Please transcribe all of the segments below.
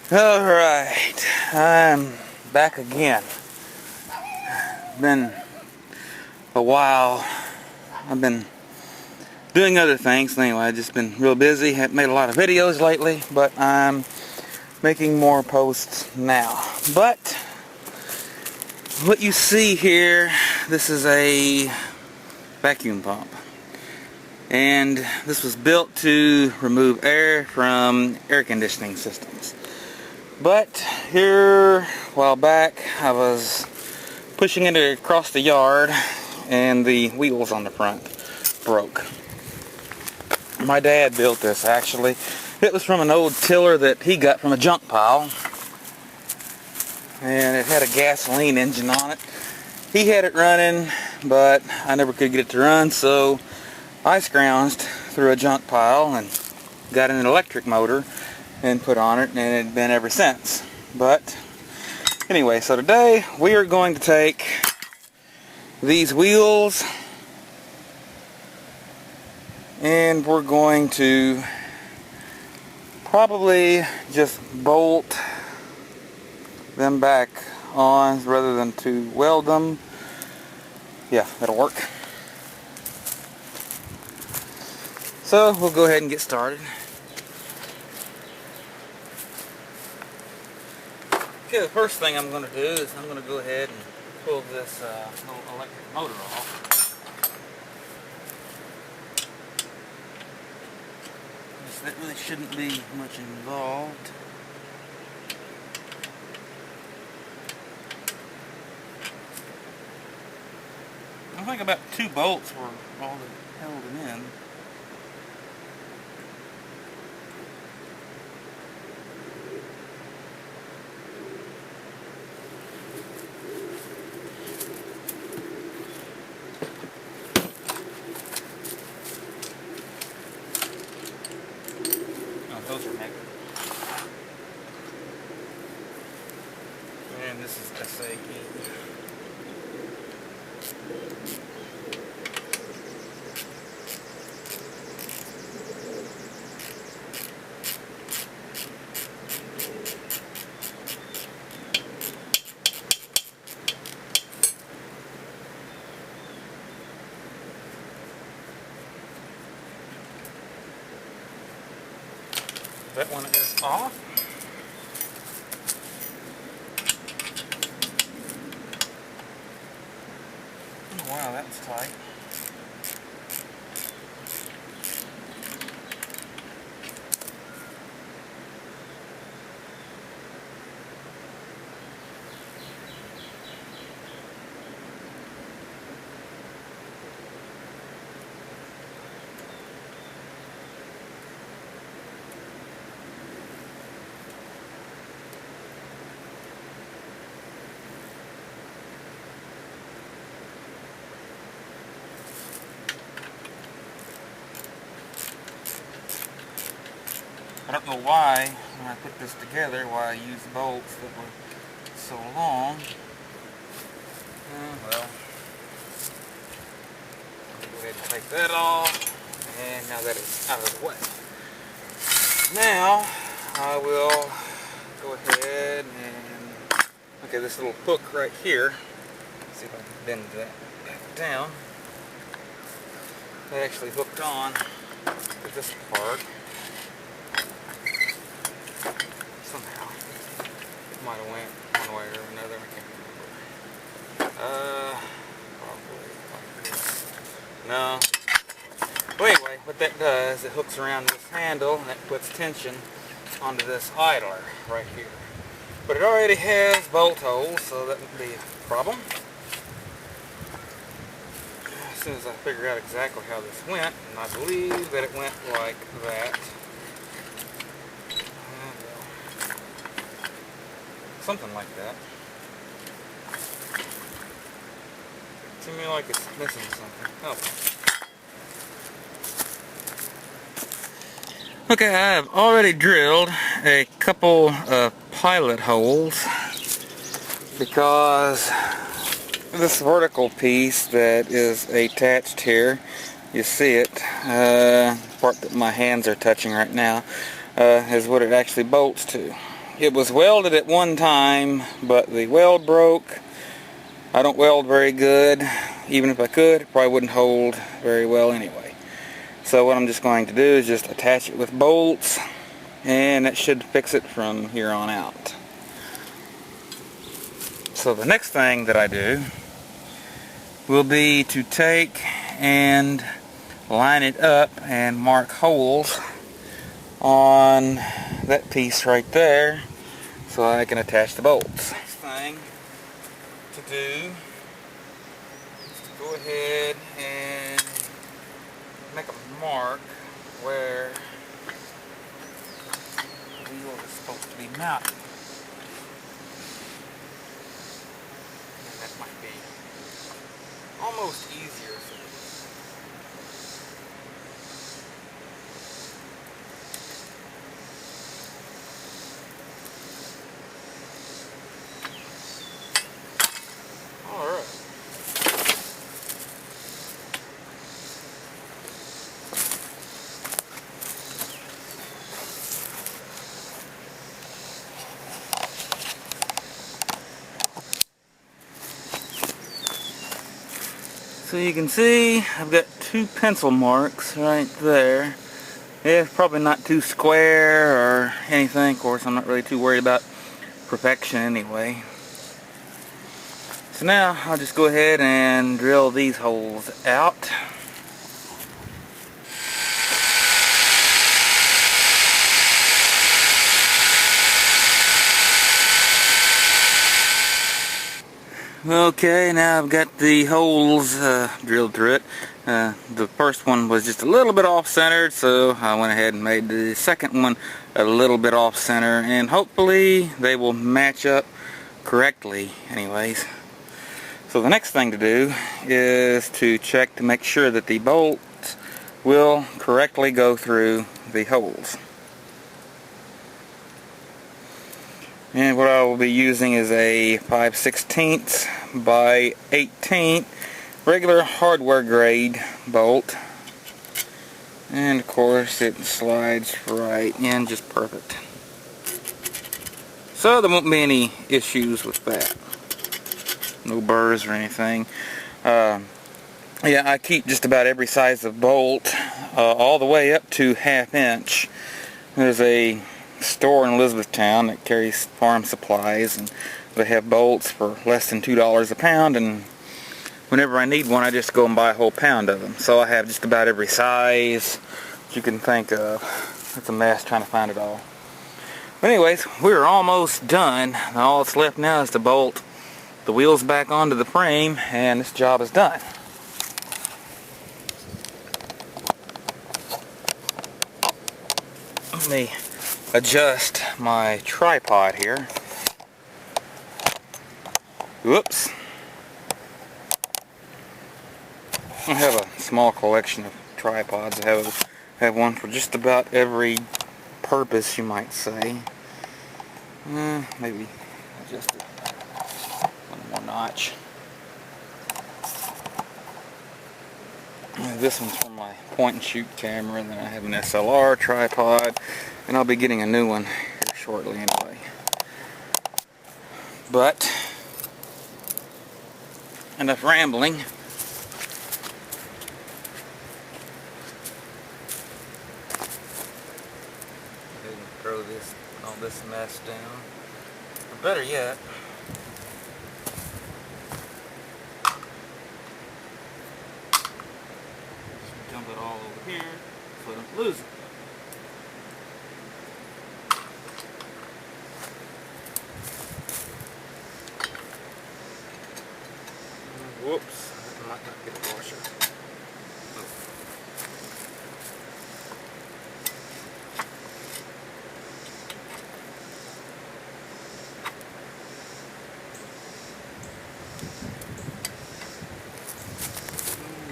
Alright, I'm back again. Been a while. I've been doing other things anyway. I've just been real busy. Haven't made a lot of videos lately, but I'm making more posts now. But what you see here, this is a vacuum pump. And this was built to remove air from air conditioning systems. But here, a while back, I was pushing it across the yard and the wheels on the front broke. My dad built this, actually. It was from an old tiller that he got from a junk pile. And it had a gasoline engine on it. He had it running, but I never could get it to run, so I scrounged through a junk pile and got an electric motor and put on it, and it had been ever since. But anyway, so today we are going to take these wheels and we're going to probably just bolt them back on rather than to weld them. Yeah, that'll work. So we'll go ahead and get started. Okay, the first thing I'm going to do is I'm going to go ahead and pull this little electric motor off. That really shouldn't be much involved. I think about 2 bolts were all that held it in. Those are negative. And this is SAE. That one is off. Oh, wow, that's tight. I don't know why, when I put this together, why I used bolts that were so long. Well, I'll go ahead and take that off, and now that it's out of the way. Now, I will go ahead and, okay, this little hook right here, let's see if I can bend that back down. That actually hooked on to this part. Somehow. It might have went one way or another. I can't remember. Probably like this. No. Well, anyway, what that does, it hooks around this handle and it puts tension onto this idler right here. But it already has bolt holes, so that won't be a problem. As soon as I figure out exactly how this went, and I believe that it went like that. Something like that. Seems to me like it's missing something. Oh. Okay, I have already drilled a couple of pilot holes because this vertical piece that is attached here, you see it, part that my hands are touching right now, is what it actually bolts to. it was welded at one time, but the weld broke. I don't weld very good. Even if I could, it probably wouldn't hold very well anyway. So what I'm just going to do is just attach it with bolts, and that should fix it from here on out. So the next thing that I do will be to take and line it up and mark holes on that piece right there so I can attach the bolts. Next thing to do is to go ahead and make a mark where the wheel is supposed to be mounted. And that might be almost easier. So you can see I've got two pencil marks right there. Yeah, it's probably not too square or anything. Of course, I'm not really too worried about perfection anyway. So now I'll just go ahead and drill these holes out. Okay, now I've got the holes drilled through it. The first one was just a little bit off-centered, so I went ahead and made the second one a little bit off-center, and hopefully they will match up correctly anyways. So the next thing to do is to check to make sure that the bolts will correctly go through the holes. And what I will be using is a 5/16 by 18 regular hardware grade bolt. And of course it slides right in just perfect. So there won't be any issues with that. No burrs or anything. Yeah, I keep just about every size of bolt all the way up to 1/2 inch. There's a store in Elizabethtown that carries farm supplies, and they have bolts for less than $2 a pound, and whenever I need one I just go and buy a whole pound of them. So I have just about every size that you can think of. It's a mess trying to find it all. But anyways, we're almost done. All that's left now is to bolt the wheels back onto the frame, and this job is done. Let me adjust my tripod here. Whoops. I have a small collection of tripods. I have one for just about every purpose, you might say. Maybe adjust it one more notch. This one's for my point and shoot camera, and then I have an SLR tripod, and I'll be getting a new one here shortly anyway. But enough rambling. Go ahead and throw all this mess down. Or better yet, dump it all over here so I don't lose it. Whoops, I might not get a washer.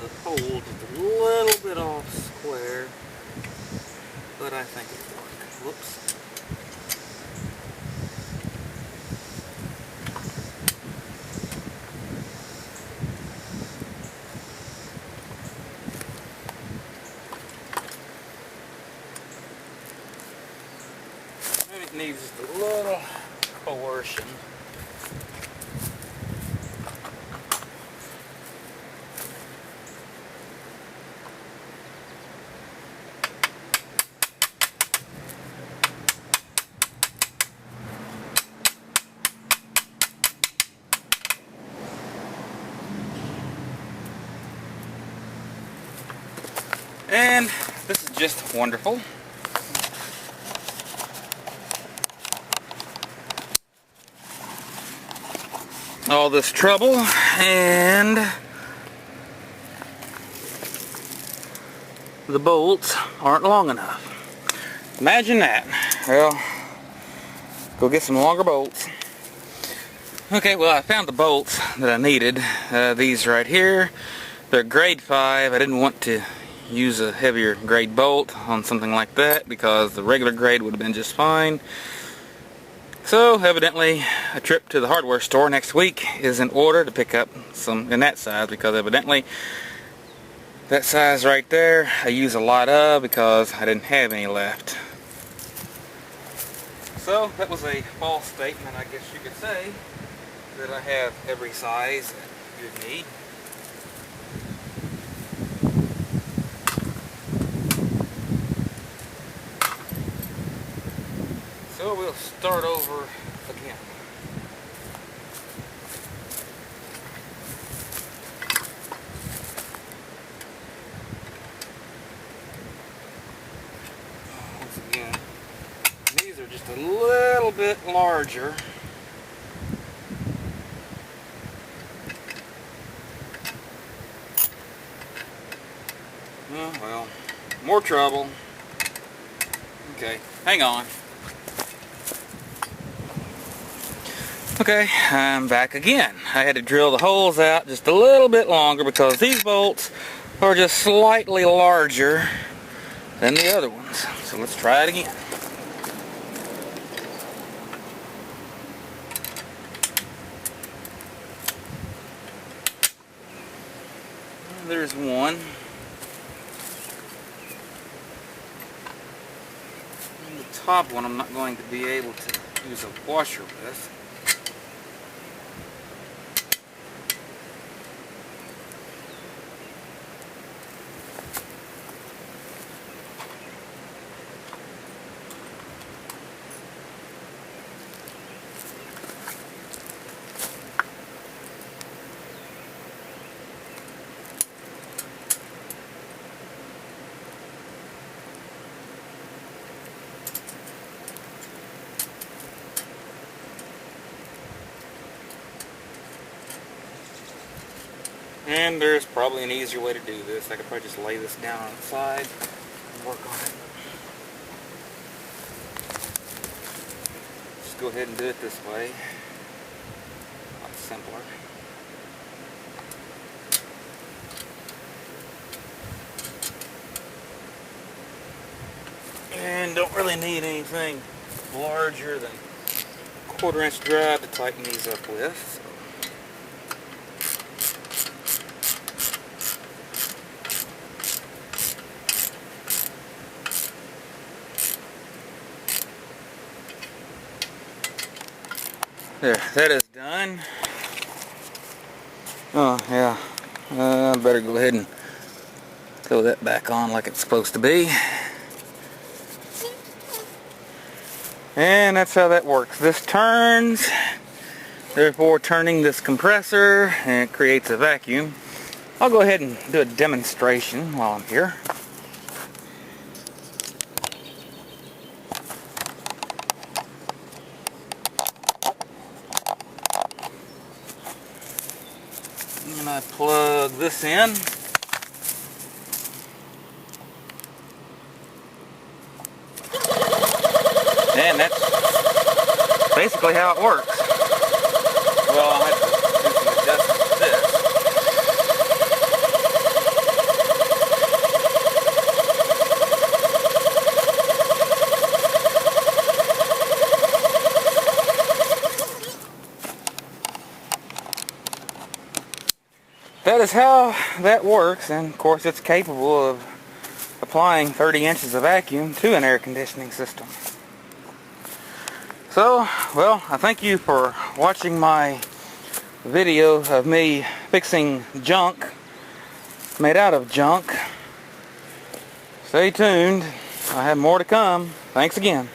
The hole is a little bit off square, but I think it'll work. Whoops. needs just a little coercion. And this is just wonderful. All this trouble and the bolts aren't long enough. Imagine that. Well, go get some longer bolts. Okay, well, I found the bolts that I needed. These right here. They're grade 5. I didn't want to use a heavier grade bolt on something like that because the regular grade would have been just fine. So evidently a trip to the hardware store next week is in order to pick up some in that size, because evidently that size right there I use a lot of because I didn't have any left. So that was a false statement, I guess you could say, that I have every size that you'd need. So we'll start over again. Once again, these are just a little bit larger. Oh, well, more trouble. Okay, hang on. Okay, I'm back again. I had to drill the holes out just a little bit longer because these bolts are just slightly larger than the other ones. So let's try it again. There's one. And the top one I'm not going to be able to use a washer with. And there's probably an easier way to do this. I could probably just lay this down on the side and work on it. Just go ahead and do it this way. A lot simpler. And don't really need anything larger than a 1/4 inch drive to tighten these up with. There, that is done. Oh, yeah. I better go ahead and throw that back on like it's supposed to be. And that's how that works. This turns, therefore turning this compressor, and it creates a vacuum. I'll go ahead and do a demonstration while I'm here. And I plug this in. And that's basically how it works. Well, I'll have to do some adjustments to this. That is how that works, and of course it's capable of applying 30 inches of vacuum to an air conditioning system. So, well, I thank you for watching my video of me fixing junk made out of junk. Stay tuned. I have more to come. Thanks again.